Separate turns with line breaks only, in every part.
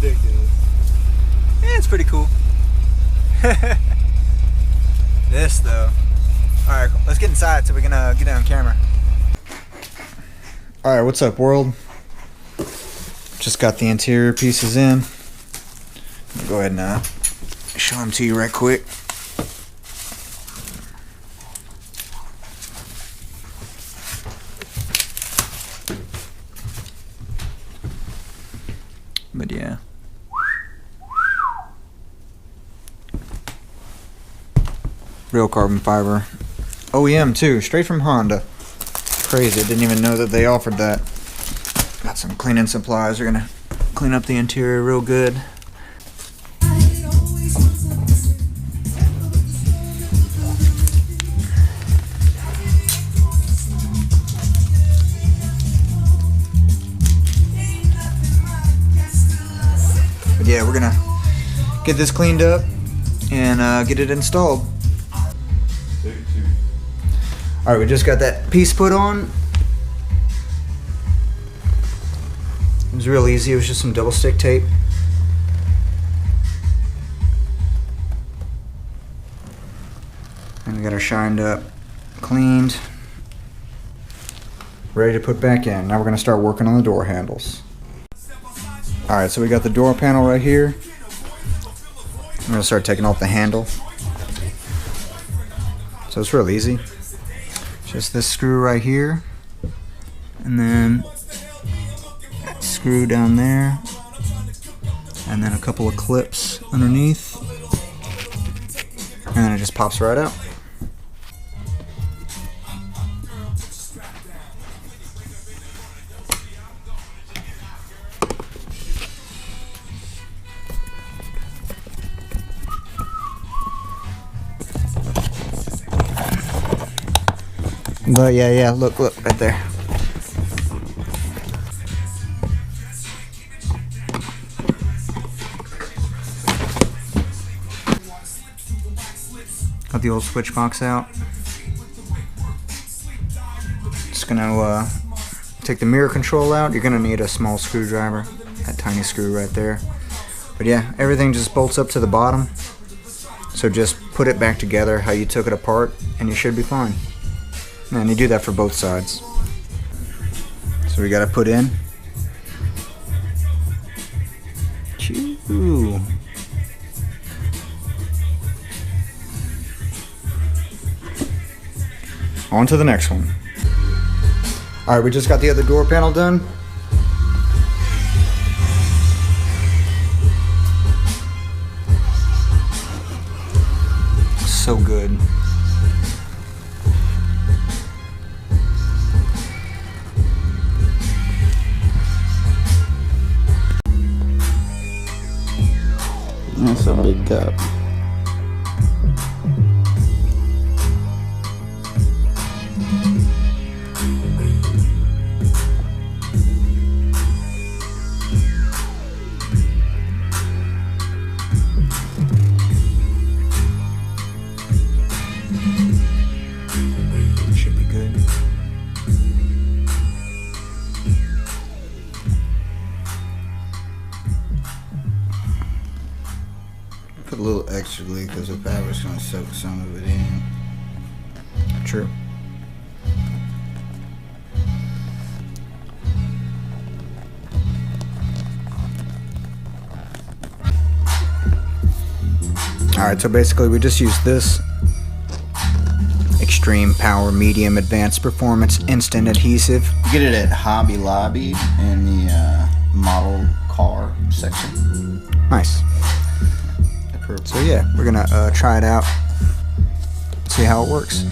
ridiculous.
Yeah, it's pretty cool. This though. Alright, let's get inside so we can get it on camera. Alright, what's up world? Just got the interior pieces in. Go ahead and show them to you right quick. But yeah. Real carbon fiber. OEM too, straight from Honda. Crazy, I didn't even know that they offered that. Got some cleaning supplies. We're gonna clean up the interior real good. But yeah, we're gonna get this cleaned up and get it installed. Alright, we just got that piece put on. It was real easy, it was just some double stick tape. And we got her shined up, cleaned, ready to put back in. Now we're going to start working on the door handles. Alright, so we got the door panel right here. I'm going to start taking off the handle. So it's real easy. Just this screw right here, and then screw down there, and then a couple of clips underneath, and then it just pops right out. But yeah, look right there. Got the old switch box out. Just gonna take the mirror control out. You're gonna need a small screwdriver, that tiny screw right there. But yeah, everything just bolts up to the bottom. So just put it back together how you took it apart and you should be fine. And you do that for both sides. So we gotta put in. Choo. On to the next one. Alright, we just got the other door panel done. So good. That's a big cup. Should be good.
Put a little extra glue because the fabric's going to soak some of it in.
True. Alright, so basically we just use this Extreme Power Medium Advanced Performance Instant Adhesive.
You get it at Hobby Lobby in the model car section.
Nice. So yeah, we're gonna try it out, see how it works.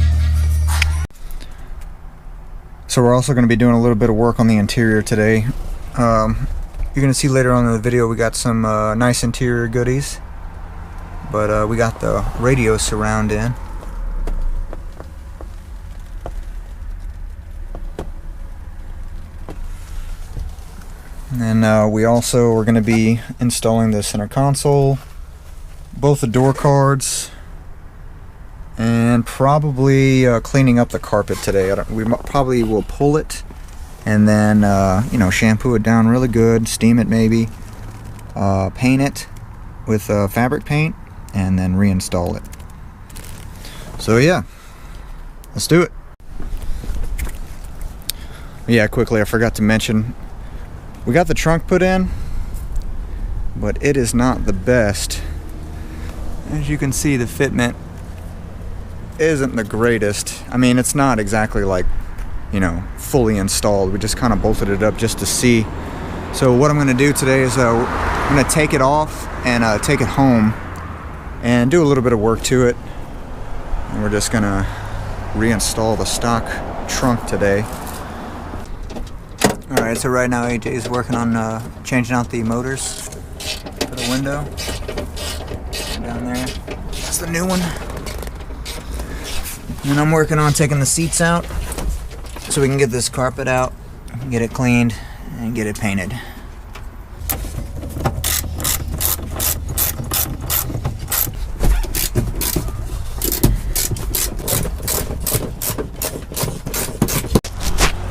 So we're also gonna be doing a little bit of work on the interior today. You're gonna see later on in the video we got some nice interior goodies, but we got the radio surround in. And then we also are gonna be installing the center console, both the door cards, and probably cleaning up the carpet today. We probably will pull it and then you know, shampoo it down really good, steam it maybe, paint it with fabric paint, and then reinstall it. So yeah, let's do it. Yeah, quickly, I forgot to mention, we got the trunk put in, but it is not the best. As you can see, the fitment isn't the greatest. I mean, it's not exactly like, you know, fully installed. We just kind of bolted it up just to see. So what I'm going to do today is I'm going to take it off and take it home and do a little bit of work to it. And we're just going to reinstall the stock trunk today. Alright, so right now AJ is working on changing out the motors for the window. Down there, that's the new one. And I'm working on taking the seats out so we can get this carpet out, get it cleaned, and get it painted.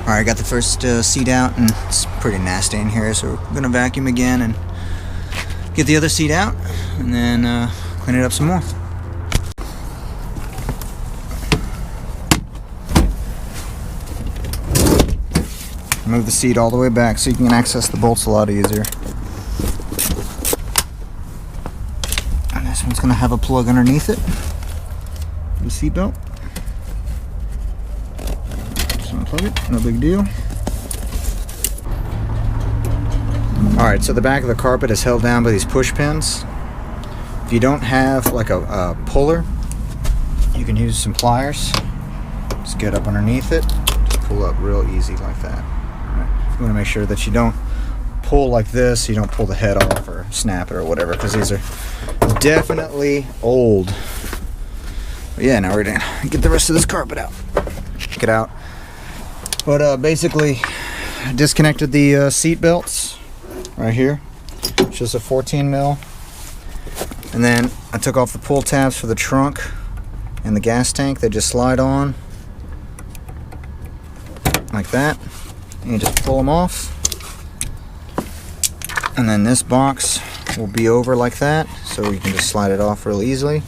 Alright, got the first seat out, and it's pretty nasty in here, so we're gonna vacuum again and get the other seat out, and then clean it up some more. Move the seat all the way back so you can access the bolts a lot easier. And this one's gonna have a plug underneath it. The seat belt. Just unplug it, no big deal. Alright, so the back of the carpet is held down by these push pins. If you don't have like a puller, you can use some pliers. Just get up underneath it, just pull up real easy like that. You want to make sure that you don't pull like this, you don't pull the head off or snap it or whatever, because these are definitely old. But yeah, now we're gonna get the rest of this carpet out. Check it out. But basically, I disconnected the seat belts right here. It's just a 14 mil. And then I took off the pull tabs for the trunk and the gas tank. They just slide on like that. And you just pull them off, and then this box will be over like that, so you can just slide it off real easily.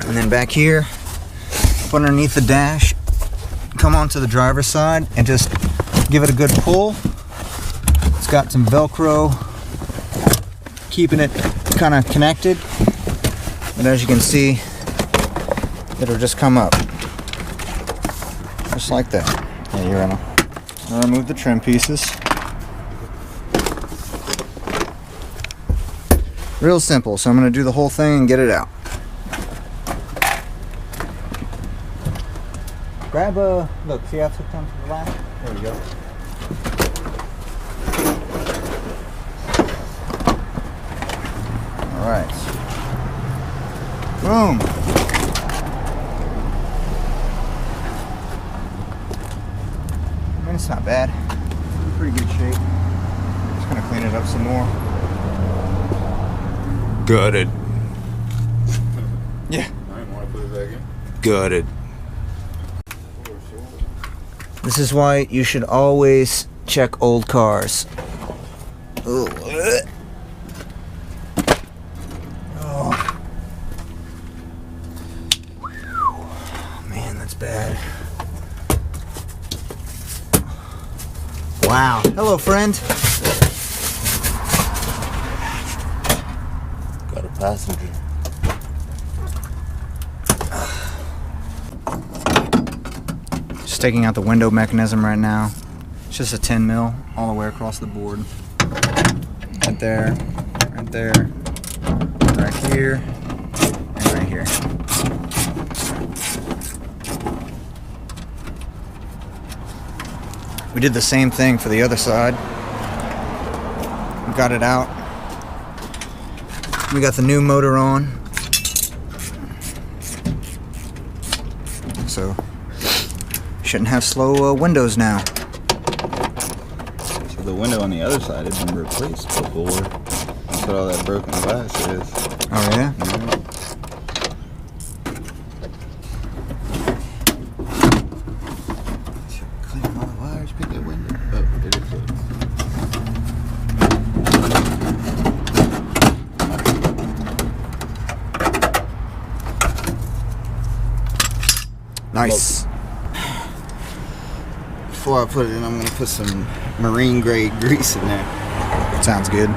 And then back here, up underneath the dash, come onto the driver's side and just give it a good pull. It's got some Velcro keeping it kind of connected, but as you can see, it'll just come up just like that. Yeah, you're gonna remove the trim pieces. Real simple, so I'm going to do the whole thing and get it out. Grab a, look, see how it's hooked onto the latch? There we go. Alright. Boom! I mean, it's not bad. Pretty good shape. Just gonna clean it up some more. Gutted. Yeah.
I didn't want to put it back in.
Gutted. This is why you should always check old cars. Ooh. Oh. Man, that's bad. Wow. Hello, friend.
Got a passenger.
Just taking out the window mechanism right now. It's just a 10 mil all the way across the board. Right there, right here, and right here. We did the same thing for the other side. We got it out. We got the new motor on. So, shouldn't have slow windows now.
So the window on the other side had been replaced before. That's what all that broken glass is.
Oh yeah?
Yeah. Clean all the wires, pick that window. Oh, it is closed.
Nice.
Before I put it in, I'm gonna put some marine grade grease in there.
Sounds good.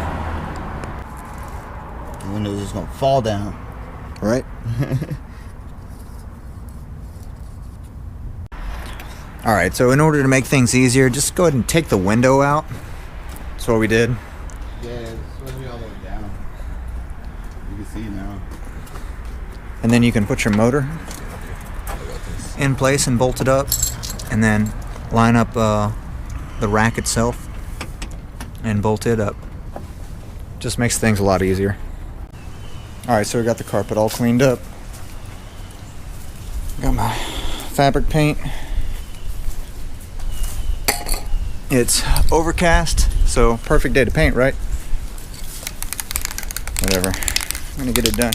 The windows is gonna fall down.
Right? Alright, so in order to make things easier, just go ahead and take the window out. That's what we did.
Yeah, it's supposed to be all the way down. You can see now.
And then you can put your motor in place and bolt it up, and then line up the rack itself and bolt it up. Just makes things a lot easier. Alright, so we got the carpet all cleaned up. Got my fabric paint. It's overcast, so perfect day to paint, right? Whatever. I'm gonna get it done.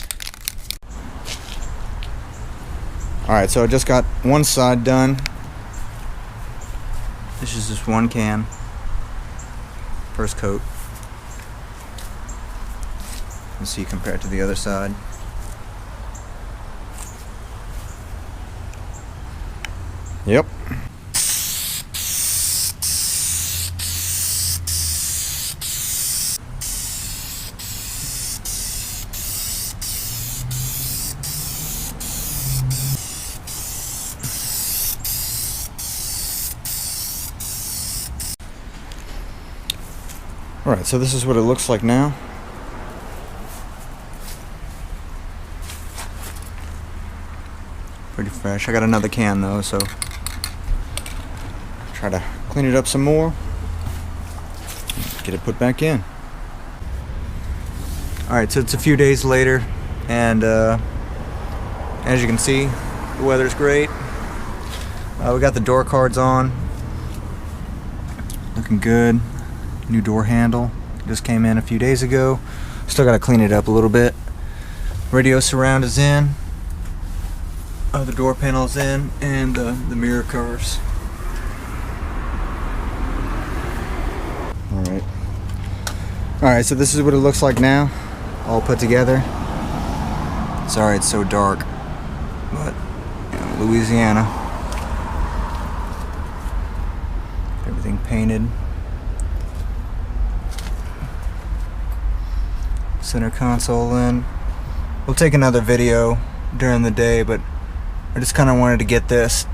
Alright, so I just got one side done. This is just one can. First coat. Let's see compared to the other side. Yep. Alright, so this is what it looks like now. Pretty fresh. I got another can though, so try to clean it up some more. Get it put back in. Alright, so it's a few days later, and as you can see, the weather's great. We got the door cards on. Looking good. New door handle just came in a few days ago. Still got to clean it up a little bit. Radio surround is in. The door panel is in, and the mirror covers. Alright, so this is what it looks like now, all put together. Sorry it's so dark, but you know, Louisiana. Everything painted. Center console in. We'll take another video during the day, but I just kind of wanted to get this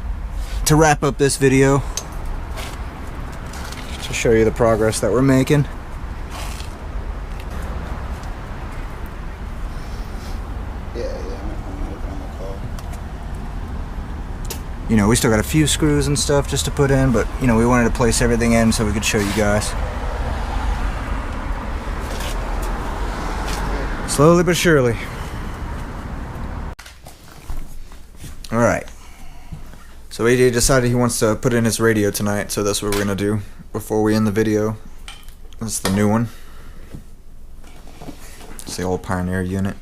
to wrap up this video to show you the progress that we're making. You know, we still got a few screws and stuff just to put in, but you know, we wanted to place everything in so we could show you guys. Slowly but surely. Alright. So AJ decided he wants to put in his radio tonight, so that's what we're gonna do before we end the video. That's the new one. It's the old Pioneer unit.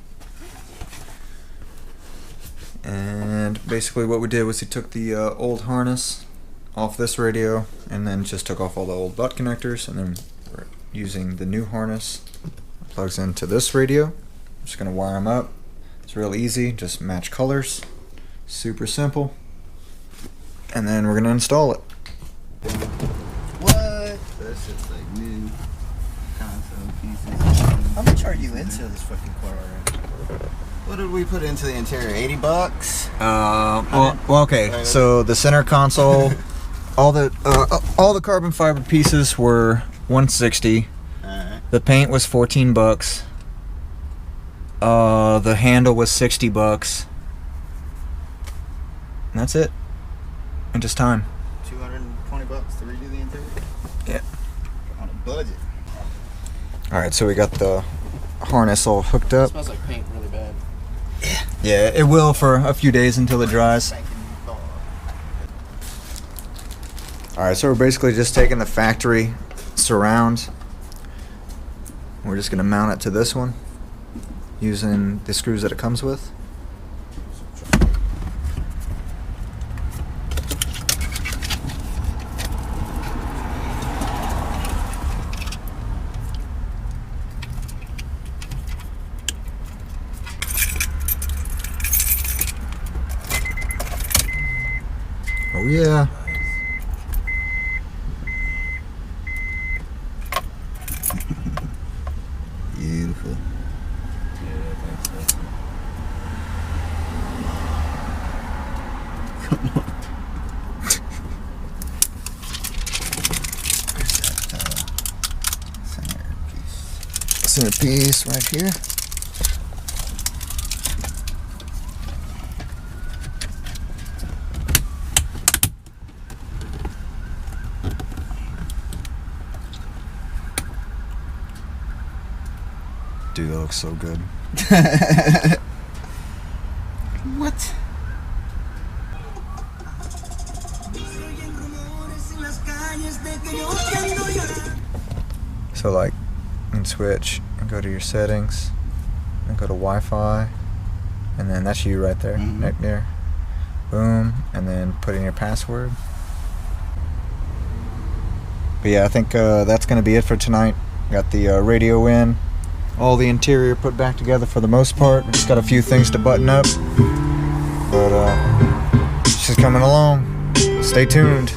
And basically what we did was he took the old harness off this radio and then just took off all the old butt connectors, and then we're using the new harness. It plugs into this radio. I'm just going to wire them up. It's real easy, just match colors. Super simple. And then we're going to install it.
What? That's just like new console pieces.
How much are you into this fucking car already?
What did we put into the interior? $80?
Well, okay. So the center console, all the carbon fiber pieces were $160.
Alright.
The paint was $14. The handle was $60. And that's it. And just time.
$220 to redo the interior?
Yeah.
On a budget.
Alright, so we got the harness all hooked up.
It smells like paint really bad.
Yeah, it will for a few days until it dries. Alright, so we're basically just taking the factory surround. We're just going to mount it to this one using the screws that it comes with. Oh yeah.
Beautiful.
Centerpiece right here. Dude, that looks so good.
What?
So like, you can switch and go to your settings and go to Wi-Fi, and then that's you right there,
Mhm.
right there. Boom, and then put in your password. But yeah, I think that's gonna be it for tonight. Got the radio in, all the interior put back together for the most part. We just got a few things to button up, but it's just coming along. Stay tuned.